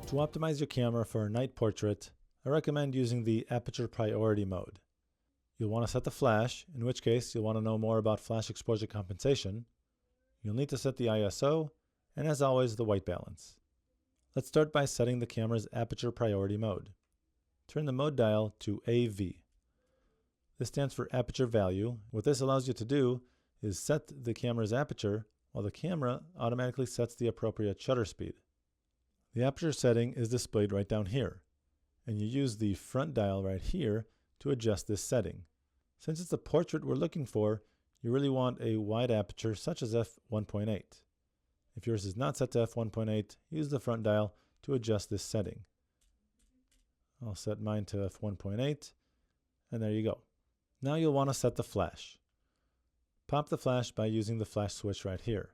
To optimize your camera for a night portrait, I recommend using the Aperture Priority mode. You'll want to set the flash, in which case you'll want to know more about flash exposure compensation. You'll need to set the ISO, and as always, the white balance. Let's start by setting the camera's Aperture Priority mode. Turn the mode dial to AV. This stands for Aperture Value. What this allows you to do is set the camera's aperture while the camera automatically sets the appropriate shutter speed. The aperture setting is displayed right down here, and you use the front dial right here to adjust this setting. Since it's the portrait we're looking for, you really want a wide aperture such as f1.8. If yours is not set to f1.8, use the front dial to adjust this setting. I'll set mine to f1.8, and there you go. Now you'll want to set the flash. Pop the flash by using the flash switch right here.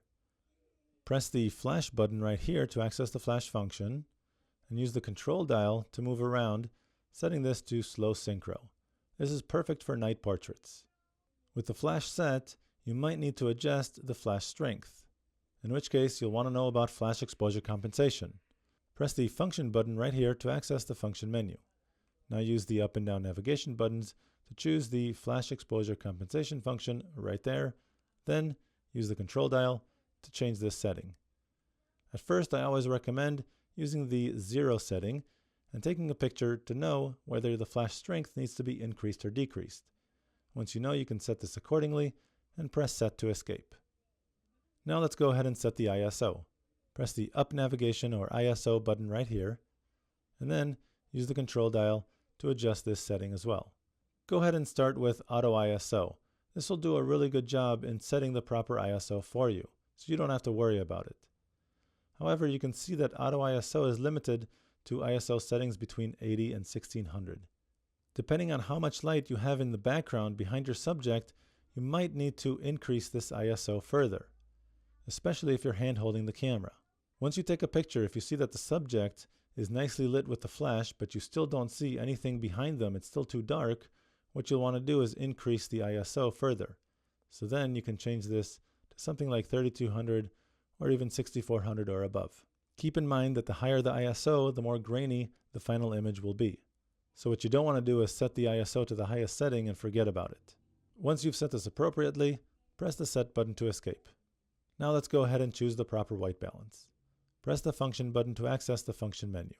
Press the flash button right here to access the flash function, and use the control dial to move around, setting this to slow synchro. This is perfect for night portraits. With the flash set, you might need to adjust the flash strength, in which case you'll want to know about flash exposure compensation. Press the function button right here to access the function menu. Now use the up and down navigation buttons to choose the flash exposure compensation function right there. Then use the control dial to change this setting. At first, I always recommend using the 0 setting and taking a picture to know whether the flash strength needs to be increased or decreased. Once you know, you can set this accordingly and press set to escape. Now let's go ahead and set the ISO. Press the up navigation or ISO button right here, and then use the control dial to adjust this setting as well. Go ahead and start with Auto ISO. This will do a really good job in setting the proper ISO for you, so you don't have to worry about it. However, you can see that Auto ISO is limited to ISO settings between 80 and 1600. Depending on how much light you have in the background behind your subject, you might need to increase this ISO further, especially if you're hand-holding the camera. Once you take a picture, if you see that the subject is nicely lit with the flash, but you still don't see anything behind them, it's still too dark, what you'll want to do is increase the ISO further. So then you can change this to something like 3200 or even 6400 or above. Keep in mind that the higher the ISO, the more grainy the final image will be. So what you don't want to do is set the ISO to the highest setting and forget about it. Once you've set this appropriately, press the set button to escape. Now let's go ahead and choose the proper white balance. Press the function button to access the function menu.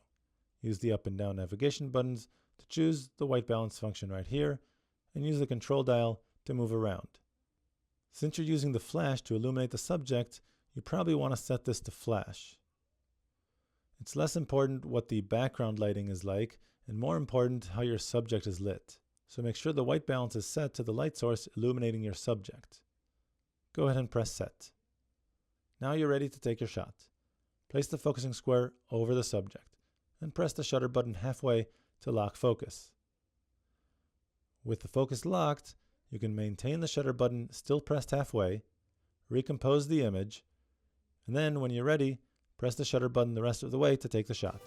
Use the up and down navigation buttons to choose the white balance function right here, and use the control dial to move around. Since you're using the flash to illuminate the subject, you probably want to set this to flash. It's less important what the background lighting is like, and more important how your subject is lit. So make sure the white balance is set to the light source illuminating your subject. Go ahead and press set. Now you're ready to take your shot. Place the focusing square over the subject, and press the shutter button halfway to lock focus. With the focus locked, you can maintain the shutter button still pressed halfway, recompose the image, and then when you're ready, press the shutter button the rest of the way to take the shot.